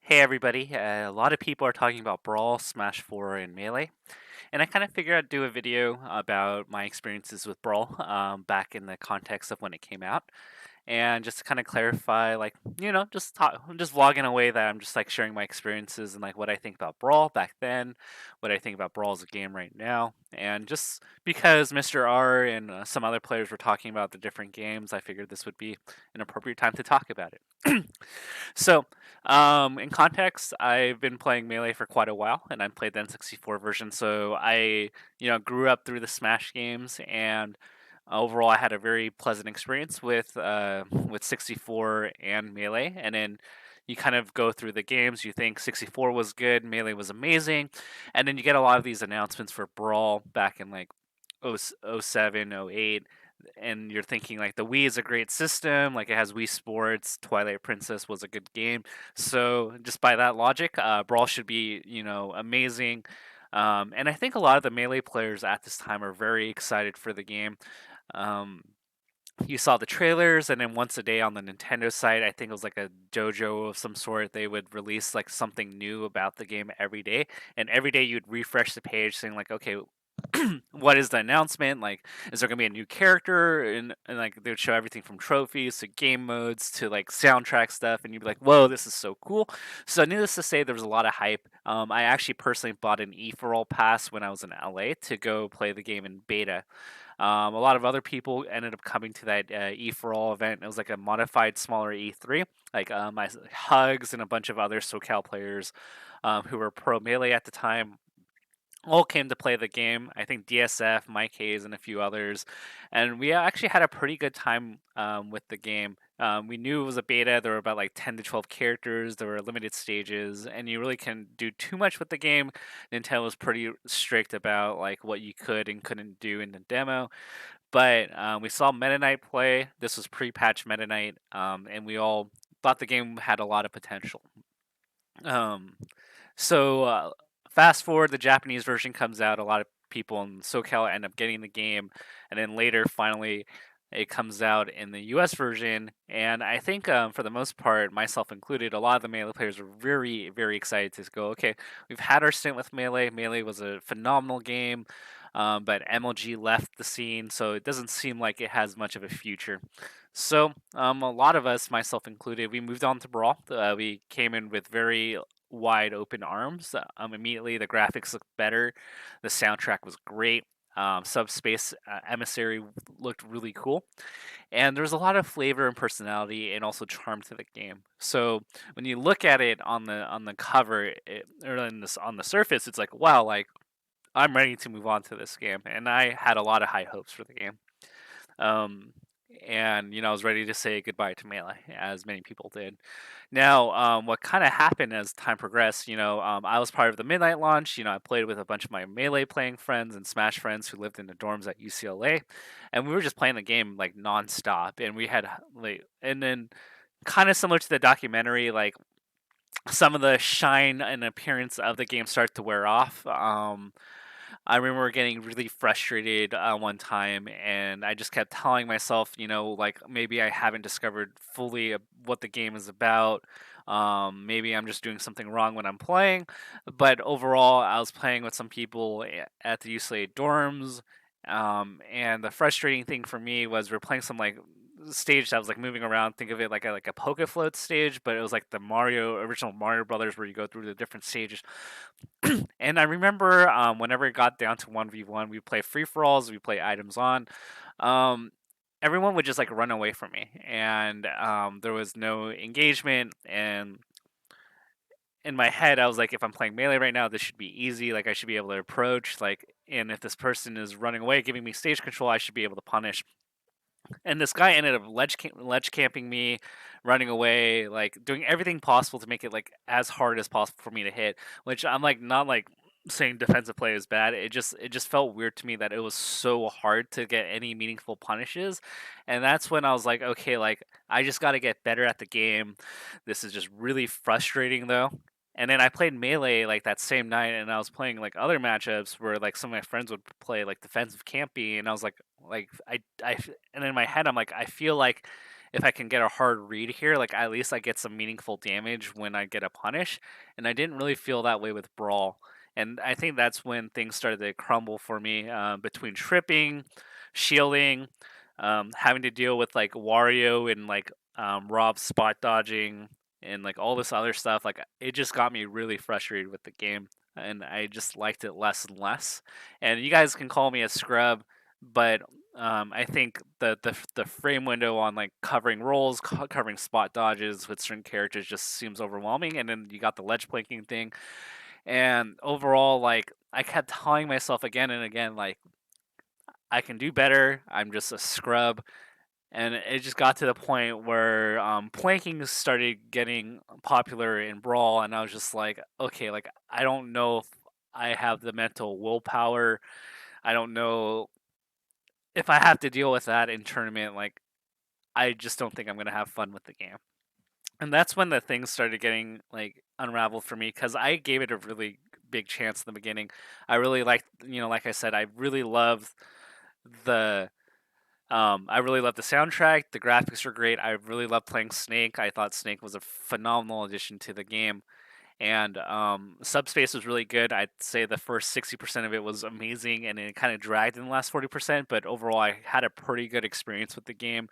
Hey everybody, a lot of people are talking about Brawl, Smash 4, and Melee, and I kind of figured I'd do a video about my experiences with Brawl back in the context of when it came out, and just to kind of clarify, like, just talk, just vlogging away that I'm just like sharing my experiences and like what I think about Brawl back then, what I think about Brawl as a game right now, and just because Mr. R and some other players were talking about the different games, I figured this would be an appropriate time to talk about it. So, in context, I've been playing Melee for quite a while, and I played the N64 version. So grew up through the Smash games, and overall, I had a very pleasant experience with 64 and Melee. And then you kind of go through the games. You think 64 was good, Melee was amazing, and then you get a lot of these announcements for Brawl back in like oh 07, oh 08, and you're thinking like the Wii is a great system, like it has Wii Sports, Twilight Princess was a good game. So just by that logic, Brawl should be amazing. And I think a lot of the Melee players at this time are very excited for the game. Um, you saw the trailers, and then once a day on the Nintendo site, I think it was like a dojo of some sort. They would release like something new about the game every day, and every day you'd refresh the page saying like, okay, what is the announcement? Like, is there gonna be a new character? And like they would show everything from trophies to game modes to like soundtrack stuff, and you'd be like, whoa, this is so cool. So needless to say, there was a lot of hype. I actually personally bought an E for All pass when I was in LA to go play the game in beta. A lot of other people ended up coming to that E for All event. It was like a modified, smaller E3. Like my Hugs and a bunch of other SoCal players who were pro melee at the time all came to play the game. I think DSF, Mike Hayes, and a few others, and we actually had a pretty good time with the game. We knew it was a beta. There were about like 10 to 12 characters. There were limited stages, and you really couldn't do too much with the game. Nintendo was pretty strict about like what you could and couldn't do in the demo. But we saw Meta Knight play. This was pre-patch Meta Knight, and we all thought the game had a lot of potential. Um, so fast forward, the Japanese version comes out. A lot of people in SoCal end up getting the game, and then later, finally, it comes out in the U.S. version. And I think, for the most part, myself included, a lot of the Melee players were very, very excited to go. Okay, we've had our stint with Melee. Melee was a phenomenal game, but MLG left the scene, so it doesn't seem like it has much of a future. So, a lot of us, myself included, we moved on to Brawl. We came in with very wide open arms. Immediately, the graphics looked better. The soundtrack was great. Subspace Emissary looked really cool, and there's a lot of flavor and personality, and also charm to the game. So when you look at it on the cover, or in this on the surface, it's like, wow, like I'm ready to move on to this game, and I had a lot of high hopes for the game. Um, and I was ready to say goodbye to Melee, as many people did. Now, what kind of happened as time progressed, I was part of the midnight launch. I played with a bunch of my Melee playing friends and Smash friends who lived in the dorms at UCLA, and we were just playing the game like nonstop. And we had like, and then kind of similar to the documentary, like some of the shine and appearance of the game started to wear off. I remember getting really frustrated one time, and I just kept telling myself, like maybe I haven't discovered fully what the game is about. Maybe I'm just doing something wrong when I'm playing. But overall, I was playing with some people at the UCLA dorms, and the frustrating thing for me was we're playing some like stage that was like moving around. Think of it like a poke float stage, but it was like the original Mario Brothers, where you go through the different stages. And I remember whenever it got down to 1v1, we play free for alls, we play items on. Um, Everyone would just like run away from me, and there was no engagement. And in my head, I was like, if I'm playing melee right now, this should be easy. Like I should be able to approach. Like, and if this person is running away, giving me stage control, I should be able to punish. And this guy ended up ledge camping me, running away, like doing everything possible to make it like as hard as possible for me to hit. Which I'm like not like saying defensive play is bad. It just felt weird to me that it was so hard to get any meaningful punishes, and that's when I was like, okay, like I just got to get better at the game. This is just really frustrating though. And then I played melee like that same night, and I was playing like other matchups where like some of my friends would play like defensive campy, and I was like and in my head I'm like, I feel like if I can get a hard read here, like at least I get some meaningful damage when I get a punish. And I didn't really feel that way with Brawl. And I think that's when things started to crumble for me, between tripping, shielding, having to deal with like Wario and like Rob spot dodging and like all this other stuff. Like it just got me really frustrated with the game, and I just liked it less and less. And you guys can call me a scrub, but I think the frame window on like covering rolls, covering spot dodges with certain characters just seems overwhelming. And then you got the ledge planking thing, and overall, like I kept telling myself again and again, like I can do better. I'm just a scrub, and it just got to the point where planking started getting popular in Brawl, and I was just like, okay, like I don't know if I have the mental willpower. I don't know if I have to deal with that in tournament. Like I just don't think I'm gonna have fun with the game. And that's when the things started getting like unraveled for me because I gave it a really big chance in the beginning. I really liked, like I said, I really loved the I really loved the soundtrack. The graphics were great. I really loved playing Snake. I thought Snake was a phenomenal addition to the game. And Subspace was really good. I'd say the first 60% of it was amazing, and it kind of dragged in the last 40%. But overall, I had a pretty good experience with the game.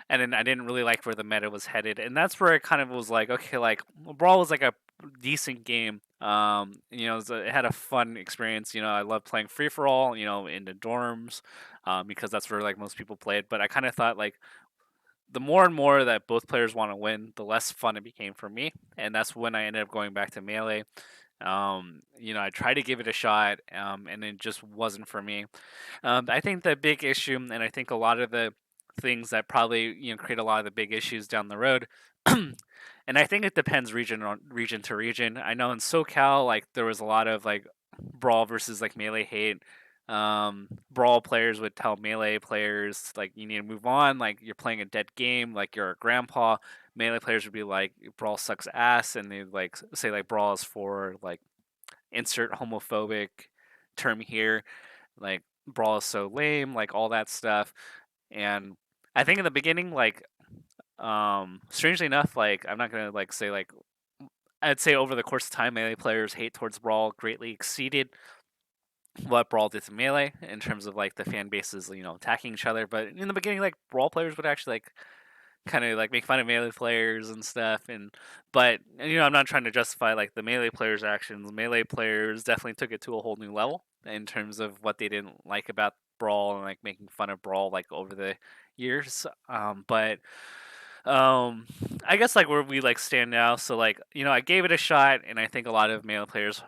And then I didn't really like where the meta was headed, and that's where it kind of was like, okay, like Brawl was like a decent game. It had a fun experience. I love playing free for all. In the dorms, because that's where like most people played. But I kind of thought like the more and more that both players want to win, the less fun it became for me, and that's when I ended up going back to melee. I tried to give it a shot, and it just wasn't for me. I think the big issue, and I think a lot of the things that probably create a lot of the big issues down the road, and I think it depends region to region. I know in SoCal, like there was a lot of like Brawl versus like melee hate. Brawl players would tell melee players like you need to move on, like you're playing a dead game, like you're a grandpa. Melee players would be like Brawl sucks ass, and they like say like Brawl is for like insert homophobic term here, like Brawl is so lame, like all that stuff. And I think in the beginning, like strangely enough, like I'm not gonna like say like I'd say over the course of time, melee players' hate towards Brawl greatly exceeded what Brawl did to melee in terms of like the fan bases, attacking each other. But in the beginning, like Brawl players would actually like kind of like make fun of melee players and stuff. And but I'm not trying to justify like the melee players' actions. Melee players definitely took it to a whole new level in terms of what they didn't like about Brawl and like making fun of Brawl like over the years. But I guess like where we like stand now. So like I gave it a shot, and I think a lot of melee players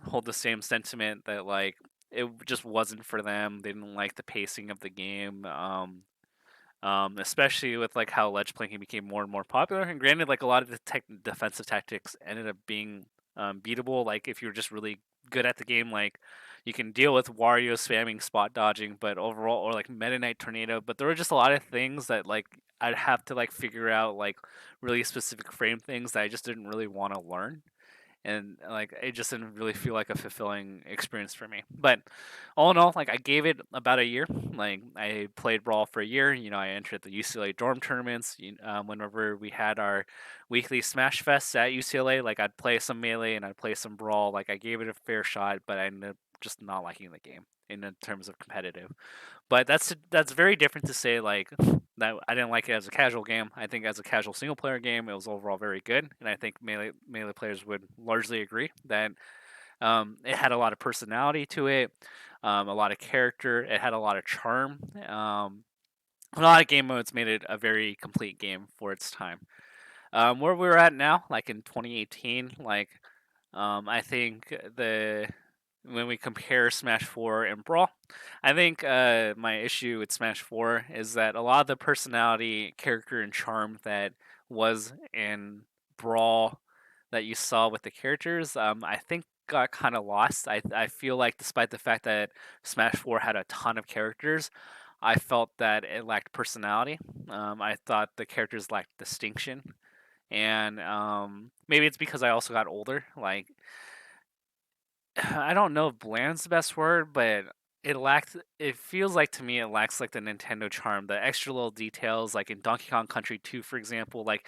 hold the same sentiment that like it just wasn't for them. They didn't like the pacing of the game. Especially with like how ledge planking became more and more popular. And granted, like a lot of the defensive tactics ended up being beatable. Like if you're just really good at the game, like you can deal with Wario spamming spot dodging, but overall, or like Meta Knight Tornado. But there were just a lot of things that like I'd have to like figure out like really specific frame things that I just didn't really want to learn, and like it just didn't really feel like a fulfilling experience for me. But all in all, like I gave it about a year. Like I played Brawl for a year. I entered the UCLA dorm tournaments. Whenever we had our weekly Smash Fest at UCLA, like I'd play some melee and I'd play some Brawl. Like I gave it a fair shot, but I ended up just not liking the game in terms of competitive. But that's very different to say like that I didn't like it as a casual game. I think as a casual single player game, it was overall very good, and I think melee players would largely agree that it had a lot of personality to it, a lot of character. It had a lot of charm. A lot of game modes made it a very complete game for its time. Where we're at now, like in 2018, like I think the when we compare Smash 4 and Brawl, I think my issue with Smash 4 is that a lot of the personality, character, and charm that was in Brawl that you saw with the characters, I think got kind of lost. I feel like despite the fact that Smash 4 had a ton of characters, I felt that it lacked personality. I thought the characters lacked distinction, and maybe it's because I also got older. Like I don't know if bland's the best word, but It feels like to me it lacks like the Nintendo charm, the extra little details, like in Donkey Kong Country 2, for example. Like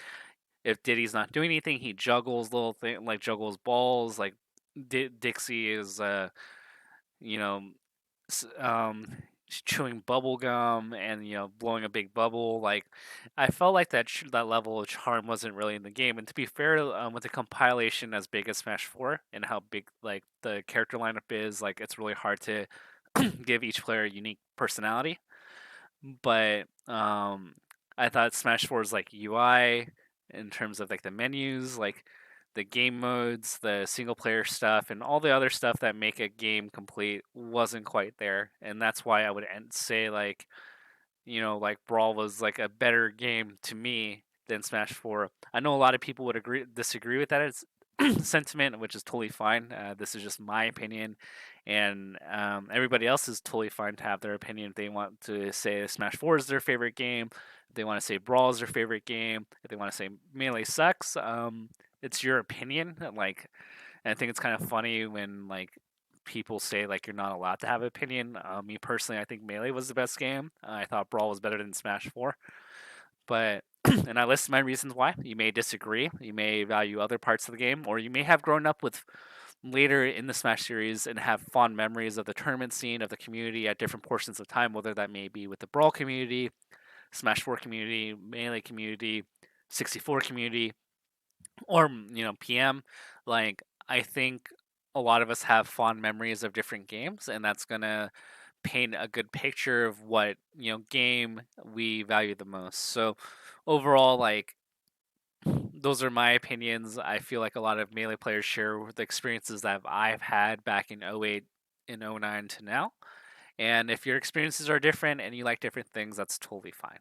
if Diddy's not doing anything, he juggles little thing, like juggles balls. Like Dixie is, you know, chewing bubble gum and blowing a big bubble. Like I felt like that level of charm wasn't really in the game. And to be fair, with a compilation as big as Smash Four and how big like the character lineup is, like it's really hard to give each player a unique personality. But I thought Smash 4's like UI in terms of like the menus, like the game modes, the single player stuff, and all the other stuff that make a game complete wasn't quite there, and that's why I would say like like Brawl was like a better game to me than Smash 4. I know a lot of people would disagree with that sentiment, which is totally fine. This is just my opinion, and everybody else is totally fine to have their opinion. If they want to say Smash 4 is their favorite game, if they want to say Brawl is their favorite game, if they want to say Melee sucks, it's your opinion. Like, and I think it's kind of funny when like people say like you're not allowed to have an opinion. Me personally, I think Melee was the best game. I thought Brawl was better than Smash 4, but and I list my reasons why. You may disagree. You may value other parts of the game, or you may have grown up with later in the Smash series and have fond memories of the tournament scene of the community at different portions of time, whether that may be with the Brawl community, Smash 4 community, Melee community, 64 community, or PM. Like I think a lot of us have fond memories of different games, and that's gonna paint a good picture of what game we value the most. So overall, like those are my opinions. I feel like a lot of Melee players share the experiences that I've had back in '08 and '09 to now. And if your experiences are different and you like different things, that's totally fine.